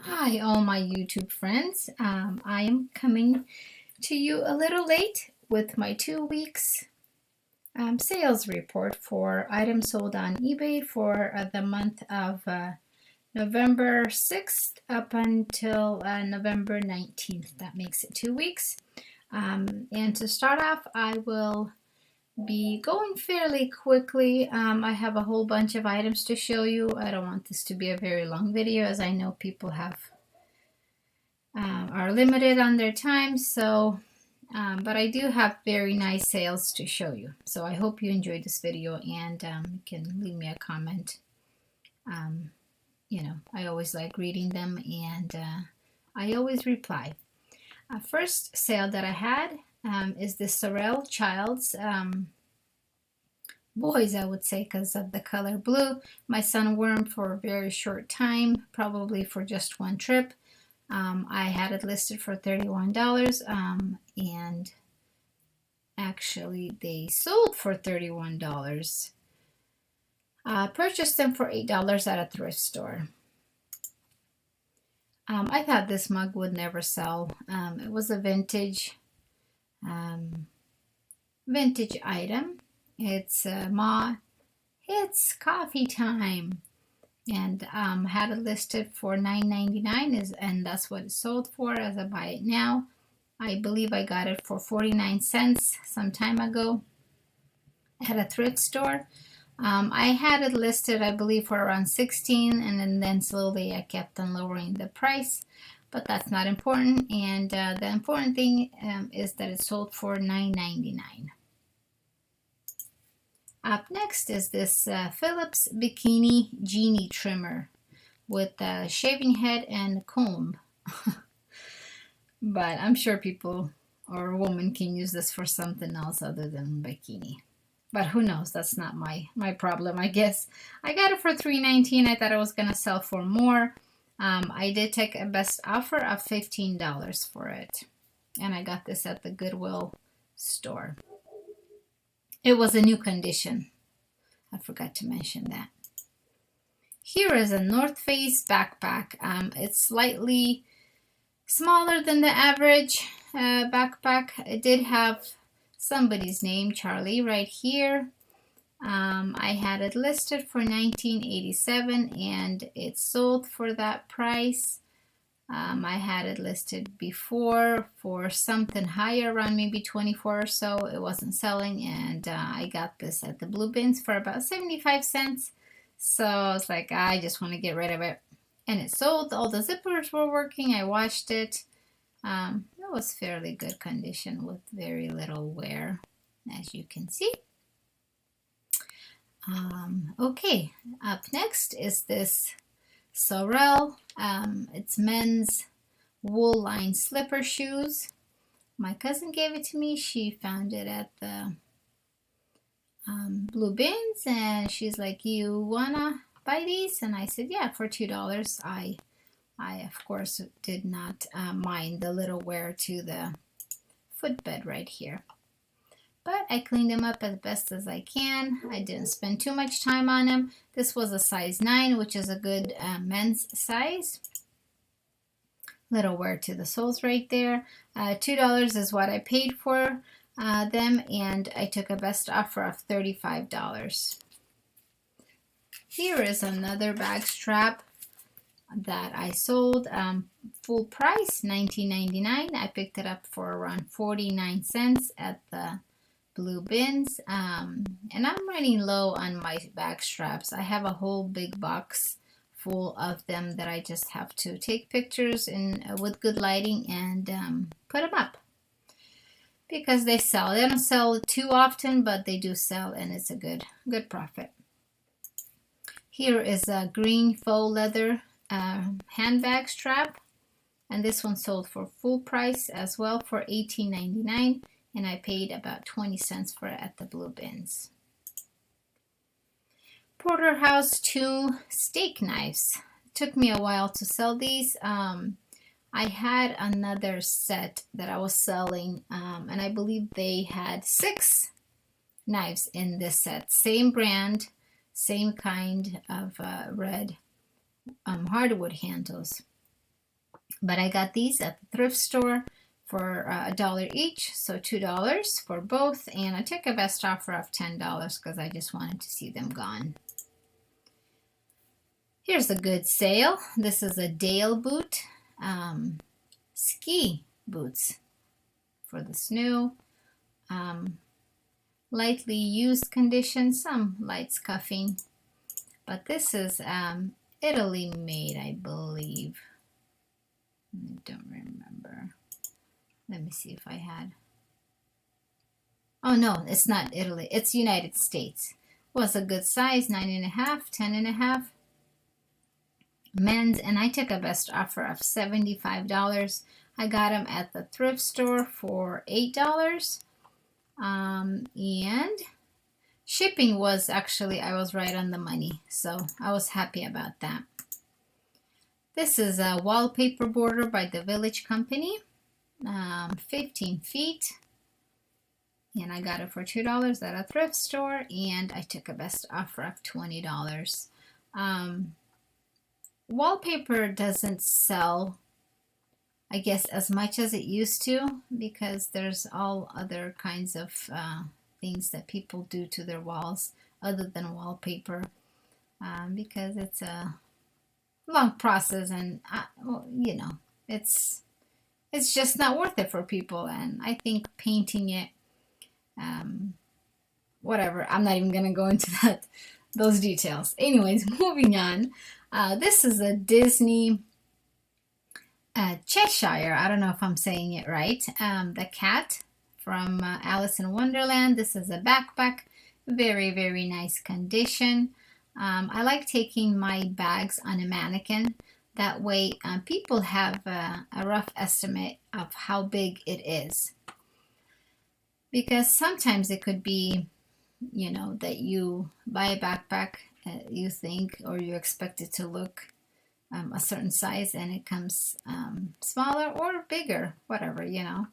Hi, all my YouTube friends. I am coming to you a little late with my 2 weeks sales report for items sold on eBay for the month of November 6th up until November 19th. That makes it 2 weeks. And to start off, I will be going fairly quickly. I have a whole bunch of items to show you. I don't want this to be a very long video, as I know people are limited on their time. But I do have very nice sales to show you. So I hope you enjoyed this video, and you can leave me a comment. I always like reading them, and I always reply. First sale that I had is the Sorel Child's boys, I would say, because of the color blue. My son wore them for a very short time, probably for just one trip. I had it listed for $31, and actually they sold for $31. Purchased them for $8 at a thrift store. I thought this mug would never sell. It was a vintage item. It's Ma, it's coffee time, and had it listed for $9.99, and that's what it sold for as I buy it now. I believe I got it for 49 cents some time ago at a thrift store. I had it listed, I believe, for around 16, and then slowly I kept on lowering the price, but that's not important. And the important thing is that it sold for $9.99. Up next is this Philips Bikini Genie Trimmer with a shaving head and comb. But I'm sure people or a woman can use this for something else other than bikini. But who knows? That's not my problem, I guess. I got it for $3.19. I thought it was going to sell for more. I did take a best offer of $15 for it. And I got this at the Goodwill store. It was a new condition. I forgot to mention that. Here is a North Face backpack. It's slightly smaller than the average backpack. It did have somebody's name, Charlie, right here. I had it listed for $19.87, and it sold for that price. I had it listed before for something higher, around maybe 24 or so. It wasn't selling, and I got this at the Blue Bins for about 75 cents. So I was like, I just want to get rid of it. And it sold. All the zippers were working. I washed it. It was fairly good condition with very little wear, as you can see. Okay, up next is this Sorel. It's men's wool lined slipper shoes. My cousin gave it to me. She found it at the Blue Bins, and she's like, "You wanna buy these?" And I said, "Yeah, for $2." I of course did not mind the little wear to the footbed right here. But I cleaned them up as best as I can. I didn't spend too much time on them. This was a size 9, which is a good men's size. Little wear to the soles right there. $2 is what I paid for them, and I took a best offer of $35. Here is another bag strap that I sold full price, $19.99. I picked it up for around 49 cents at the Blue Bins, and I'm running low on my bag straps. I have a whole big box full of them that I just have to take pictures in with good lighting and put them up because they sell. They don't sell too often, but they do sell, and it's a good profit. Here is a green faux leather handbag strap, and this one sold for full price as well for $18.99, and I paid about 20 cents for it at the Blue Bins. Porterhouse 2 steak knives. It took me a while to sell these. I had another set that I was selling, and I believe they had 6 knives in this set. Same brand, same kind of red hardwood handles. But I got these at the thrift store for $1 each, so $2 for both, and I took a best offer of $10 because I just wanted to see them gone. Here's a good sale. This is a Dale boot, ski boots for the snow. Lightly used condition, some light scuffing, but this is Italy made, I believe. I don't remember. Let me see if I had. Oh no, it's not Italy. It's United States. Was a good size, 9.5, 10.5. Men's, and I took a best offer of $75. I got them at the thrift store for $8. And shipping was actually, I was right on the money, so I was happy about that. This is a wallpaper border by the Village Company, 15 feet, and I got it for $2 at a thrift store, and I took a best offer of $20. Wallpaper doesn't sell, I guess, as much as it used to, because there's all other kinds of things that people do to their walls other than wallpaper, because it's a long process, and well, you know, it's just not worth it for people. And I think painting it, whatever, I'm not even gonna go into those details. Anyways, moving on. This is a Disney Cheshire. I don't know if I'm saying it right. The cat from Alice in Wonderland. This is a backpack. Very, very nice condition. I like taking my bags on a mannequin. That way people have a rough estimate of how big it is. Because sometimes it could be, you know, that you buy a backpack, you think, or you expect it to look a certain size, and it comes smaller or bigger, whatever, you know.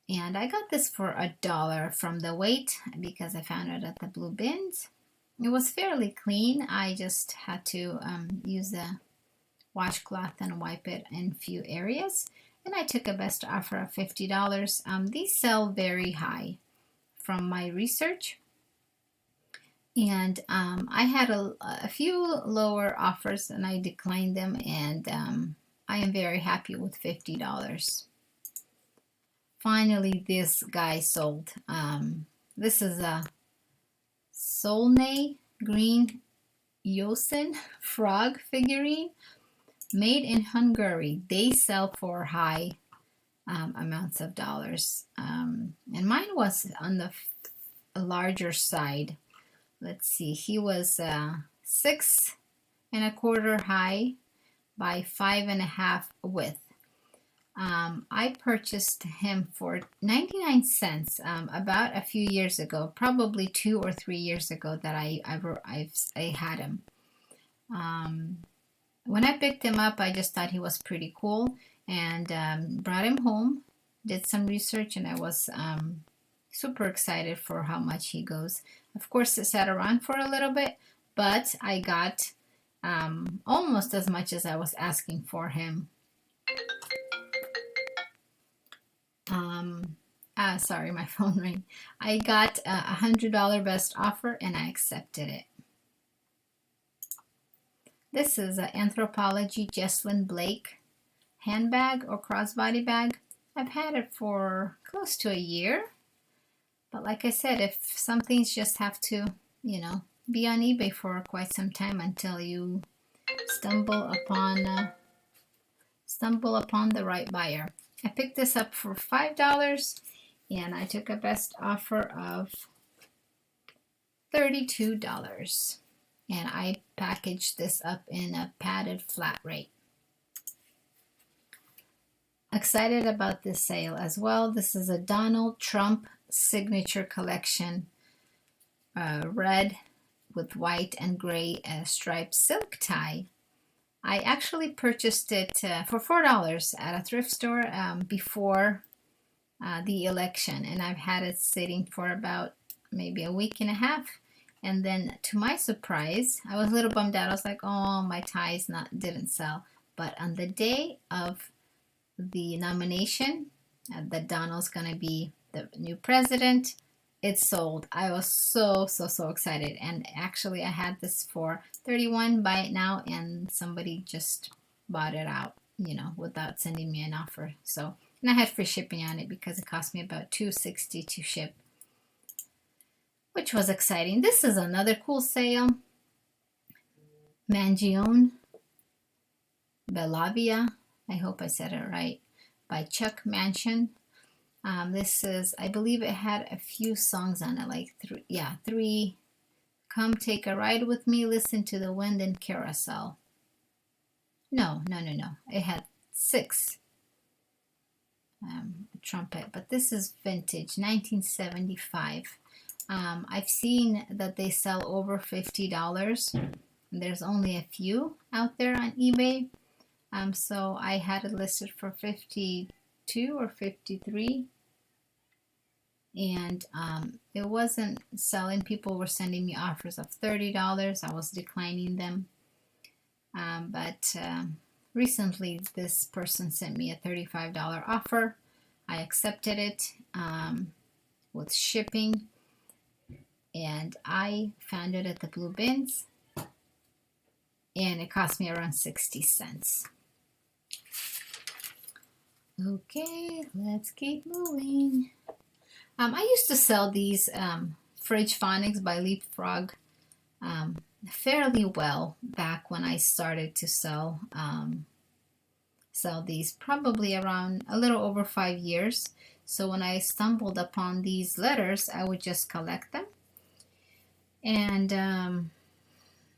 And I got this for $1 from the weight because I found it at the blue bins. It was fairly clean. I just had to use a washcloth and wipe it in a few areas. And I took a best offer of $50. These sell very high from my research. And I had a few lower offers, and I declined them, and I am very happy with $50. Finally, this guy sold. This is a Solnay Green Yosen frog figurine made in Hungary. They sell for high amounts of dollars. And mine was on the larger side. Let's see, he was 6.25 high by 5.5 width. I purchased him for 99 cents about a few years ago, probably 2 or 3 years ago that I had him. When I picked him up, I just thought he was pretty cool, and brought him home, did some research, and I was super excited for how much he goes. Of course, it sat around for a little bit, but I got almost as much as I was asking for him. Sorry, my phone rang. I got a $100 best offer, and I accepted it. This is an Anthropologie Jesslyn Blake handbag or crossbody bag. I've had it for close to a year. But like I said, if some things just have to, you know, be on eBay for quite some time until you stumble upon the right buyer. I picked this up for $5, and I took a best offer of $32. And I packaged this up in a padded flat rate. Excited about this sale as well. This is a Donald Trump signature collection, red with white and gray striped silk tie. I actually purchased it for $4 at a thrift store before the election, and I've had it sitting for about maybe a week and a half. And then, to my surprise, I was a little bummed out. I was like, "Oh, my ties didn't sell." But on the day of the nomination, that Donald's gonna be the new president, it sold. I was so excited. And actually I had this for $31, buy it now, and somebody just bought it out, you know, without sending me an offer. So, and I had free shipping on it because it cost me about $2.60 to ship, which was exciting. This is another cool sale. Mangione Bellavia, I hope I said it right, by Chuck Mansion. This is, I believe it had a few songs on it, like three. Come Take a Ride With Me, Listen to the Wind, and Carousel. No. It had 6. Trumpet, but this is vintage, 1975. I've seen that they sell over $50. There's only a few out there on eBay. So I had it listed for 52 or 53. And it wasn't selling. People were sending me offers of $30. I was declining them. But recently this person sent me a $35 offer. I accepted it with shipping. And I found it at the Blue Bins. And it cost me around 60 cents. Okay, let's keep moving. I used to sell these fridge phonics by Leapfrog fairly well back when I started to sell these, probably around a little over 5 years. So when I stumbled upon these letters, I would just collect them. And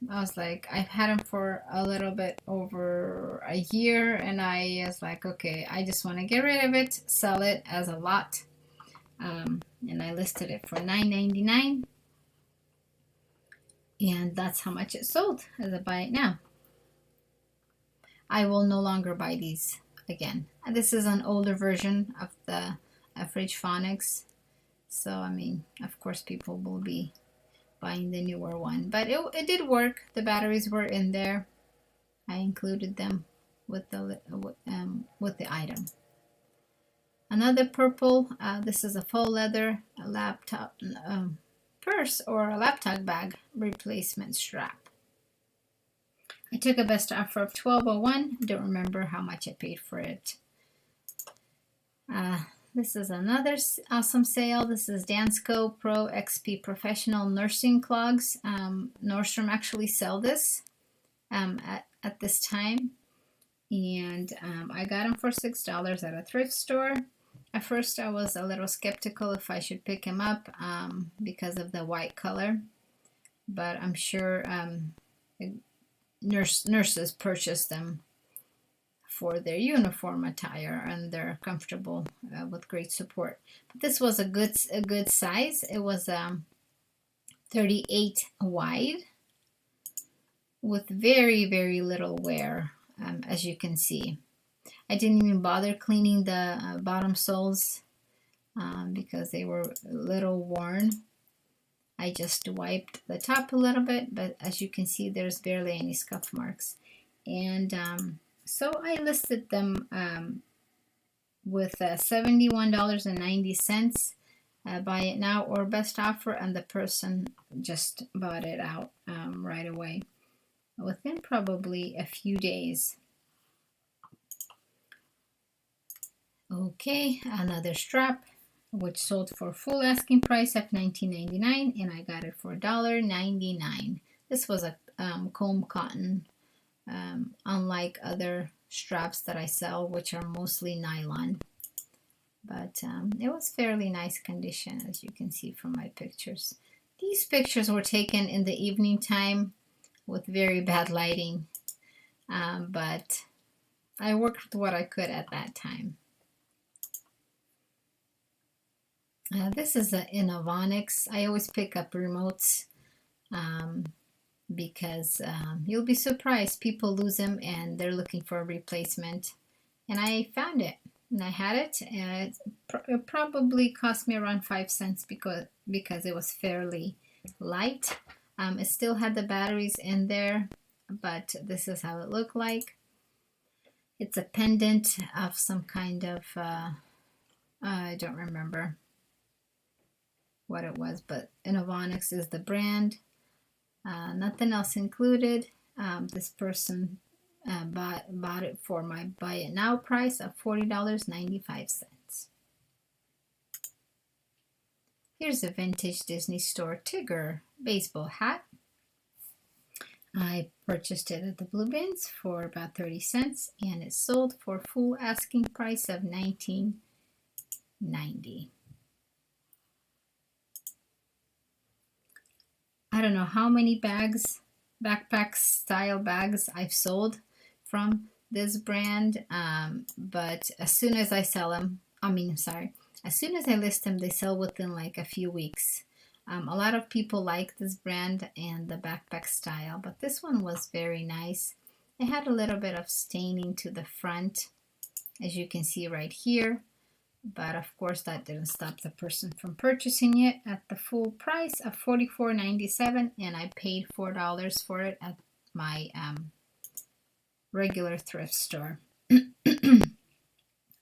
I was like, I've had them for a little bit over a year, and I was like, okay, I just want to get rid of it, sell it as a lot. And I listed it for $9.99, and that's how much it sold as I buy it now. I will no longer buy these again. This is an older version of the fridge phonics, so I mean, of course people will be buying the newer one, but it did work. The batteries were in there. I included them with the item. Another purple, this is a faux leather laptop purse or a laptop bag replacement strap. I took a best offer of $12.01. Don't remember how much I paid for it. This is another awesome sale. This is Dansko Pro XP Professional Nursing Clogs. Nordstrom actually sell this at this time. And I got them for $6 at a thrift store. At first I was a little skeptical if I should pick them up because of the white color. But I'm sure nurses purchase them for their uniform attire, and they're comfortable with great support. But this was a good size. It was 38 wide with very little wear, as you can see. I didn't even bother cleaning the bottom soles because they were a little worn. I just wiped the top a little bit, but as you can see, there's barely any scuff marks. And so I listed them with $71.90, buy it now or best offer, and the person just bought it out right away within probably a few days. Okay, another strap which sold for full asking price of $19.99, and I got it for $1.99. This was a comb cotton, unlike other straps that I sell, which are mostly nylon. But it was fairly nice condition, as you can see from my pictures. These pictures were taken in the evening time with very bad lighting, but I worked with what I could at that time. This is an Innovonics. I always pick up remotes because you'll be surprised. People lose them and they're looking for a replacement. And I found it and I had it. And it probably cost me around 5 cents because it was fairly light. It still had the batteries in there, but this is how it looked like. It's a pendant of some kind of, I don't remember what it was, but Innovonics is the brand. Nothing else included. This person bought it for my buy it now price of $40.95. Here's a vintage Disney Store Tigger baseball hat. I purchased it at the Blue Bins for about 30 cents, and it sold for full asking price of $19.90. I don't know how many bags, backpack style bags I've sold from this brand, but as soon as I sell them, as soon as I list them, they sell within like a few weeks. A lot of people like this brand and the backpack style, but this one was very nice. It had a little bit of staining to the front, as you can see right here, but of course that didn't stop the person from purchasing it at the full price of $44.97, and I paid $4 for it at my regular thrift store.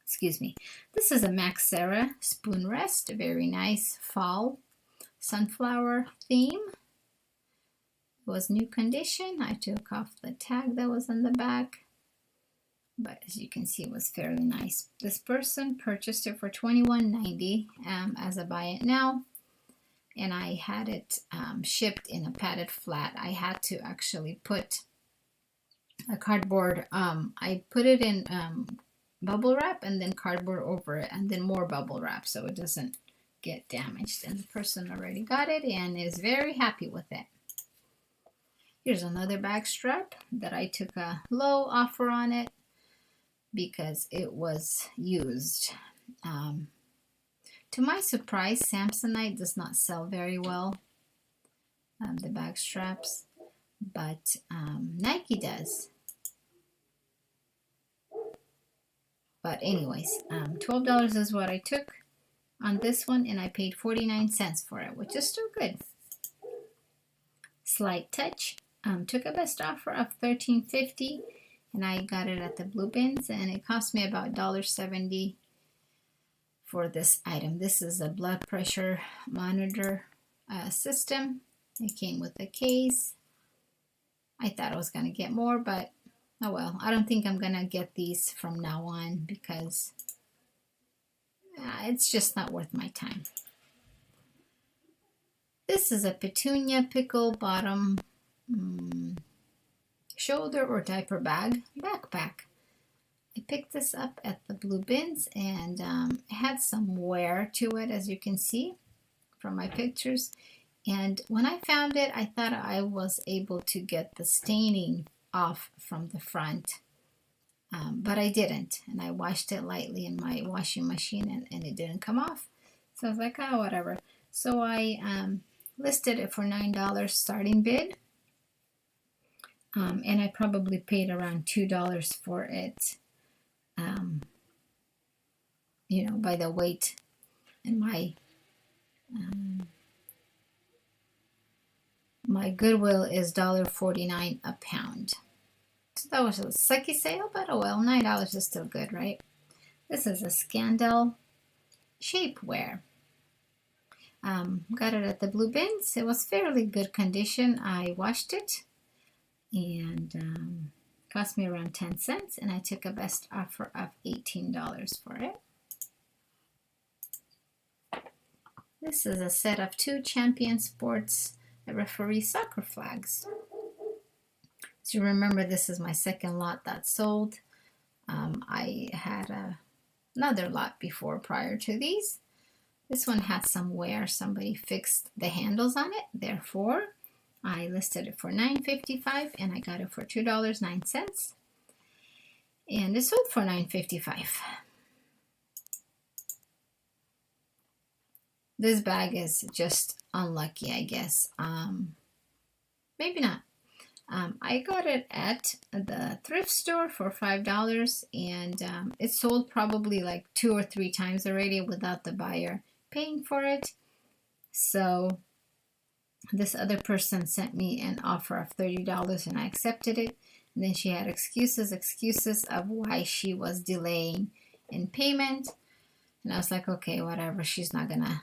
Excuse me. This is a Max Serra spoon rest, very nice fall sunflower theme. It was new condition. I took off the tag that was on the back, but as you can see, it was fairly nice. This person purchased it for $21.90 as a buy it now, and I had it shipped in a padded flat. I had to actually put a cardboard, I put it in bubble wrap and then cardboard over it and then more bubble wrap so it doesn't get damaged, and the person already got it and is very happy with it. Here's another bag strap that I took a low offer on it because it was used. To my surprise, Samsonite does not sell very well, the bag straps, but Nike does. But anyways, $12 is what I took on this one, and I paid 49 cents for it, which is still good. Slight Touch took a best offer of $13.50, and I got it at the Blue Bins, and it cost me about $1.70 for this item. This is a blood pressure monitor system. It came with a case. I thought I was going to get more, but oh well. I don't think I'm going to get these from now on because it's just not worth my time. This is a petunia pickle bottom shoulder or diaper bag backpack. I picked this up at the Blue Bins, and it had some wear to it, as you can see from my pictures. And when I found it, I thought I was able to get the staining off from the front, but I didn't, and I washed it lightly in my washing machine, and it didn't come off. So I was like, oh, whatever. So I listed it for $9 starting bid, and I probably paid around $2 for it, you know, by the weight, and my Goodwill is $1.49 a pound. So that was a sucky sale, but oh well, $9 is still good, right? This is a Scandal shapewear. Got it at the Blue Bins. It was fairly good condition. I washed it, and cost me around 10 cents, and I took a best offer of $18 for it. This is a set of 2 Champion Sports referee soccer flags. So you remember, this is my second lot that sold. I had another lot before prior to these. This one had some wear. Somebody fixed the handles on it. Therefore, I listed it for $9.55, and I got it for $2.09. And it sold for $9.55. This bag is just unlucky, I guess. Maybe not. I got it at the thrift store for $5, and it sold probably like 2 or 3 times already without the buyer paying for it. So this other person sent me an offer of $30, and I accepted it. And then she had excuses of why she was delaying in payment. And I was like, okay, whatever. She's not gonna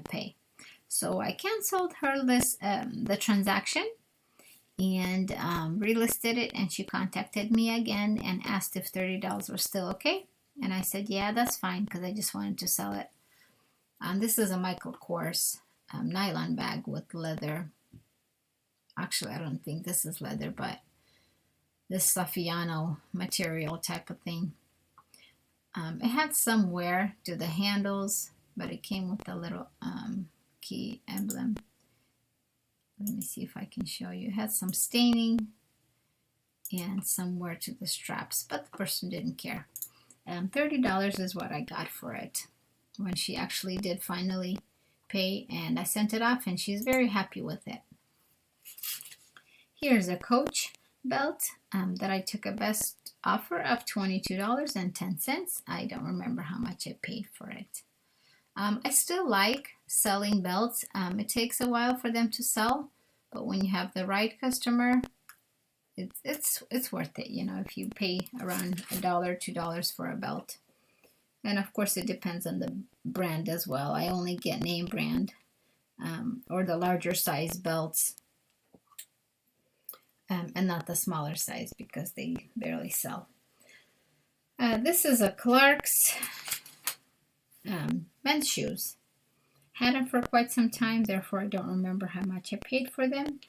pay. So I canceled her the transaction, and relisted it. And she contacted me again and asked if $30 was still okay. And I said, yeah, that's fine, because I just wanted to sell it. This is a Michael Kors nylon bag with leather. Actually, I don't think this is leather, but this Saffiano material type of thing. It had some wear to the handles, but it came with a little key emblem. Let me see if I can show you. It had some staining and some wear to the straps, but the person didn't care. $30 is what I got for it when she actually did finally pay, and I sent it off, and she's very happy with it. Here's a Coach belt that I took a best offer of $22.10. I don't remember how much I paid for it. I still like selling belts. It takes a while for them to sell, but when you have the right customer, it's worth it, you know, if you pay around $1, $2 for a belt. And of course, it depends on the brand as well. I only get name brand or the larger size belts, and not the smaller size, because they barely sell. This is a Clark's men's shoes. Had them for quite some time, therefore I don't remember how much I paid for them.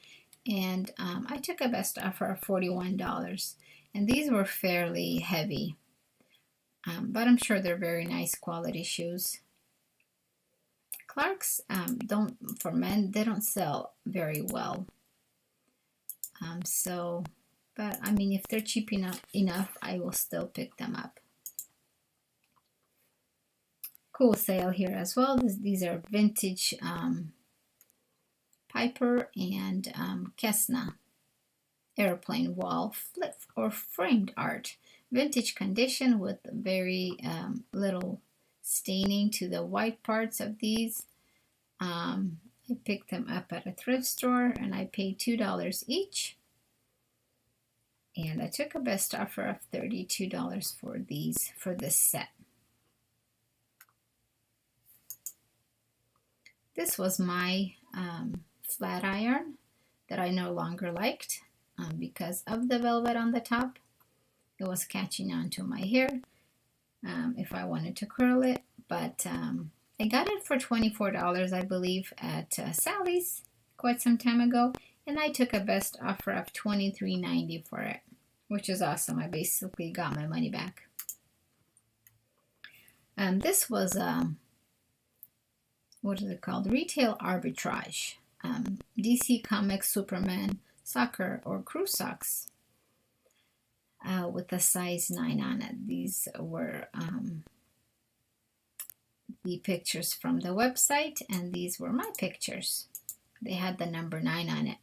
And I took a best offer of $41. And these were fairly heavy, but I'm sure they're very nice quality shoes. Clark's for men, they don't sell very well. But I mean, if they're cheap enough, I will still pick them up. Cool sale here as well. These are vintage Piper and Kessna airplane wall flip or framed art. Vintage condition with very little staining to the white parts of these. I picked them up at a thrift store, and I paid $2 each. And I took a best offer of $32 for this set. This was my flat iron that I no longer liked because of the velvet on the top. It was catching onto my hair if I wanted to curl it, but I got it for $24, I believe, at Sally's quite some time ago, and I took a best offer of $23.90 for it, which is awesome. I basically got my money back. This was what is it called? Retail arbitrage. DC Comics Superman soccer or crew socks with a size 9 on it. These were the pictures from the website, and these were my pictures. They had the number 9 on it.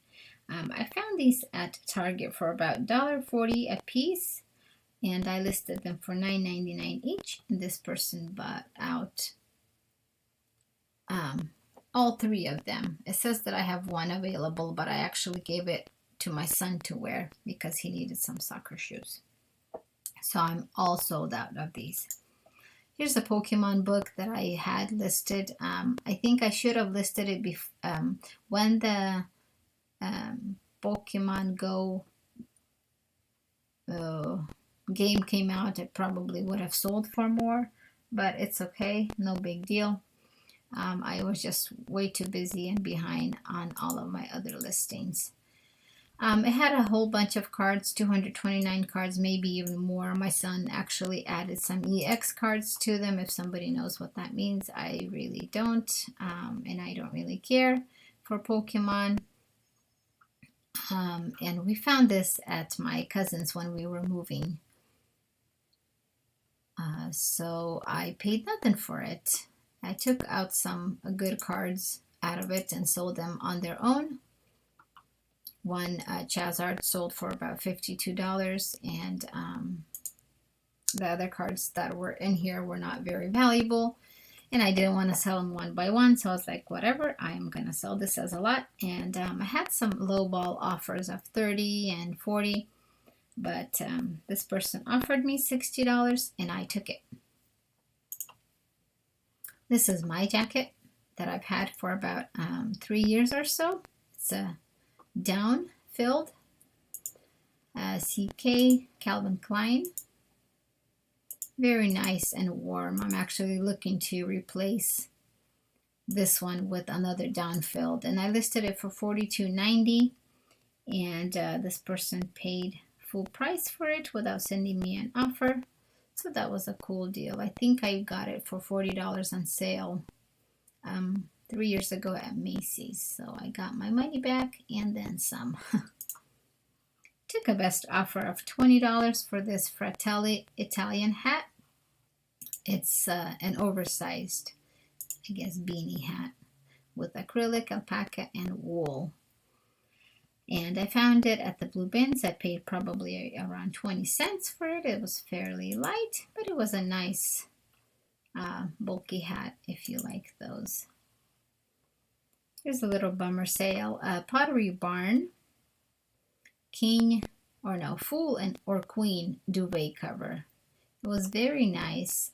I found these at Target for about $1.40 a piece, and I listed them for $9.99 each, and this person bought out all 3 of them. It says that I have 1 available, but I actually gave it to my son to wear because he needed some soccer shoes. So I'm all sold out of these. Here's a Pokemon book that I had listed. I think I should have listed it when the Pokemon Go game came out. It probably would have sold for more, but it's okay, no big deal. I was just way too busy and behind on all of my other listings. It had a whole bunch of cards, 229 cards, maybe even more. My son actually added some EX cards to them. If somebody knows what that means, I really don't, and I don't really care for Pokemon. And we found this at my cousin's when we were moving. So I paid nothing for it. I took out some good cards out of it and sold them on their own. One Charizard sold for about $52, and the other cards that were in here were not very valuable, and I didn't want to sell them one by one, so I was like, whatever, I'm going to sell this as a lot. And I had some lowball offers of $30 and $40. But this person offered me $60 and I took it. This is my jacket that I've had for about 3 years or so. It's a down filled CK Calvin Klein. Very nice and warm. I'm actually looking to replace this one with another down filled, and I listed it for $42.90, and this person paid full price for it without sending me an offer. So that was a cool deal. I think I got it for $40 on sale 3 years ago at Macy's. So I got my money back and then some. Took a best offer of $20 for this Fratelli Italian hat. It's an oversized, I guess, beanie hat with acrylic, alpaca, and wool. And I found it at the Blue Bins. I paid probably around 20 cents for it. It was fairly light, but it was a nice bulky hat if you like those. Here's a little bummer sale. Pottery Barn Fool or Queen duvet cover. It was very nice.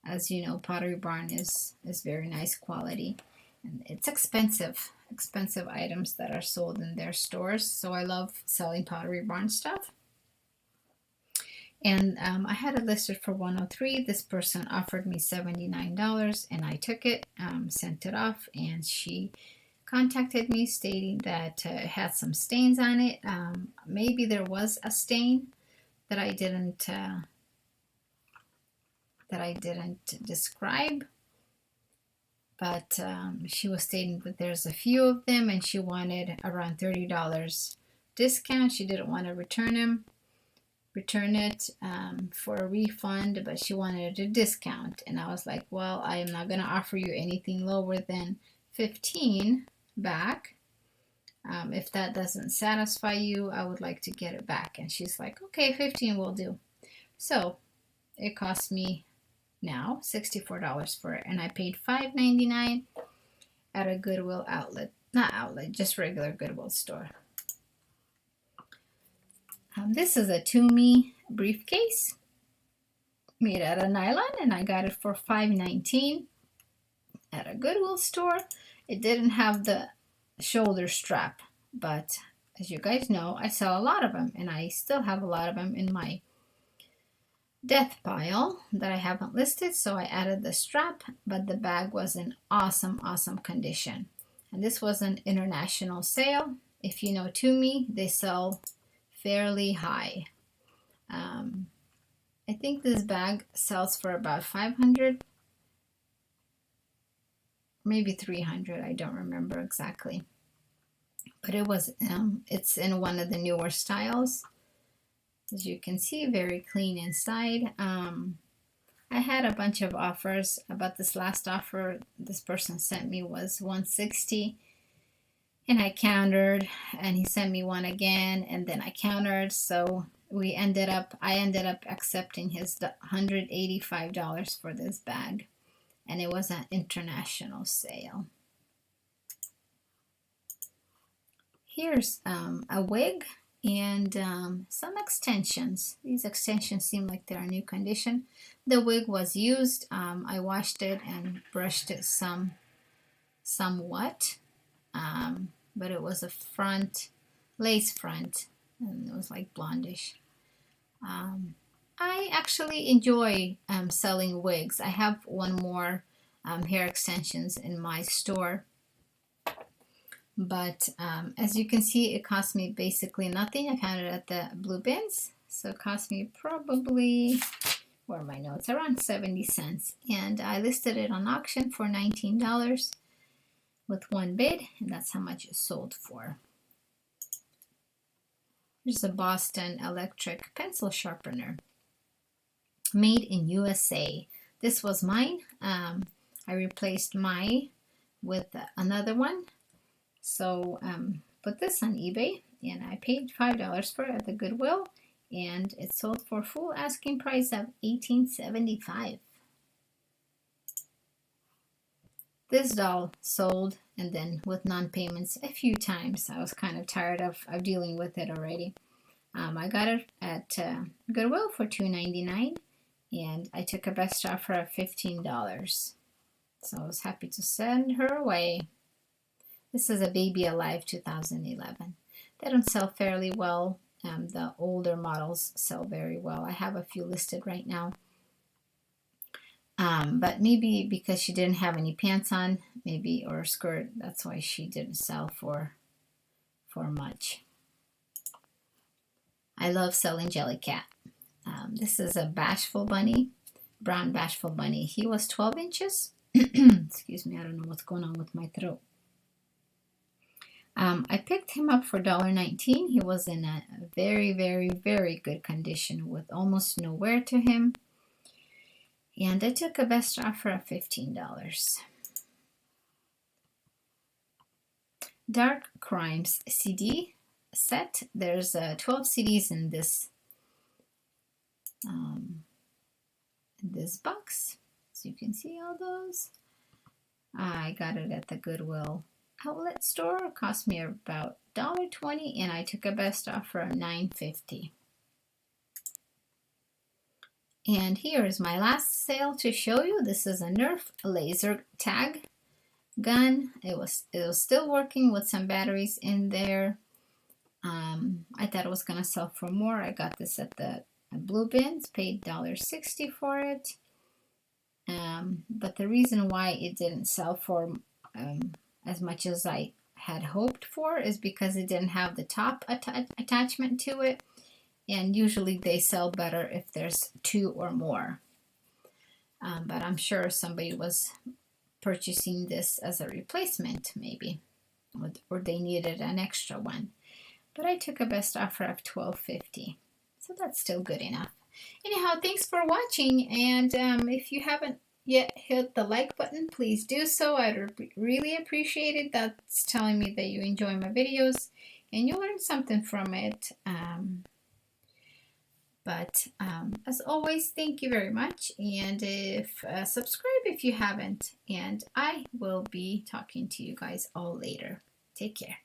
As you know, Pottery Barn is very nice quality, and it's expensive items that are sold in their stores. So I love selling Pottery Barn stuff. And I had it listed for $103. This person offered me $79 and I took it, sent it off, and she contacted me stating that it had some stains on it. Maybe there was a stain that I didn't describe, but she was stating that there's a few of them and she wanted around $30 discount. She didn't want to return it for a refund, but she wanted a discount, and I was like, well, I am not going to offer you anything lower than $15 back. If that doesn't satisfy you, I would like to get it back. And she's like, okay, 15 will do. So it cost me now $64 for it, and I paid $5.99 at a Goodwill outlet, not outlet, just regular Goodwill store. This is a Tumi briefcase made out of nylon, and I got it for $5.19 at a Goodwill store. It didn't have the shoulder strap, but as you guys know, I sell a lot of them, and I still have a lot of them in my death pile that I haven't listed, so I added the strap, but the bag was in awesome condition. And this was an international sale. If you know Tumi, they sell fairly high. I think this bag sells for about $500, maybe $300. I don't remember exactly, but it was it's in one of the newer styles. As you can see, very clean inside. I had a bunch of offers, but this last offer this person sent me was $160, and I countered, and he sent me one again, and then I countered, so I ended up accepting his $185 for this bag, and it was an international sale. Here's a wig and some extensions. These extensions seem like they're in new condition. The wig was used. I washed it and brushed it somewhat, but it was a lace front, and it was like blondish. I actually enjoy selling wigs. I have one more hair extensions in my store, but as you can see, it cost me basically nothing. I found it at the Blue Bins, so it cost me probably, where are my notes, around 70 cents, and I listed it on auction for $19 with one bid, and that's how much it sold for. Here's a Boston electric pencil sharpener, made in USA. This was mine. I replaced mine with another one. So put this on eBay, and I paid $5 for it at the Goodwill, and it sold for full asking price of $18.75. This doll sold, and then with non-payments a few times. I was kind of tired of dealing with it already. I got it at Goodwill for $2.99, and I took a best offer of $15. So I was happy to send her away. This is a Baby Alive 2011. They don't sell fairly well. The older models sell very well. I have a few listed right now. But maybe because she didn't have any pants on, maybe, or a skirt, that's why she didn't sell for much. I love selling Jellycat. This is a Bashful Bunny, brown Bashful Bunny. He was 12 inches. Excuse me, I don't know what's going on with my throat. I picked him up for $1.19. He was in a very, very, very good condition with almost no wear to him. And I took a best offer of $15. Dark Crimes CD set. There's 12 CDs in this box. So you can see all those. I got it at the Goodwill outlet store. It cost me about $1.20, and I took a best offer of $9.50. And here is my last sale to show you. This is a Nerf laser tag gun. It was still working with some batteries in there. I thought it was gonna sell for more. I got this at the Blue Bins, paid $1.60 for it. But the reason why it didn't sell for as much as I had hoped for is because it didn't have the top attachment to it, and usually they sell better if there's two or more. But I'm sure somebody was purchasing this as a replacement, maybe, or they needed an extra one. But I took a best offer of $12.50, so that's still good enough. Anyhow, thanks for watching, and if you haven't yet hit the like button, please do so. I'd really appreciate it. That's telling me that you enjoy my videos and you learned something from it. As always, thank you very much, and if subscribe if you haven't, and I will be talking to you guys all later. Take care.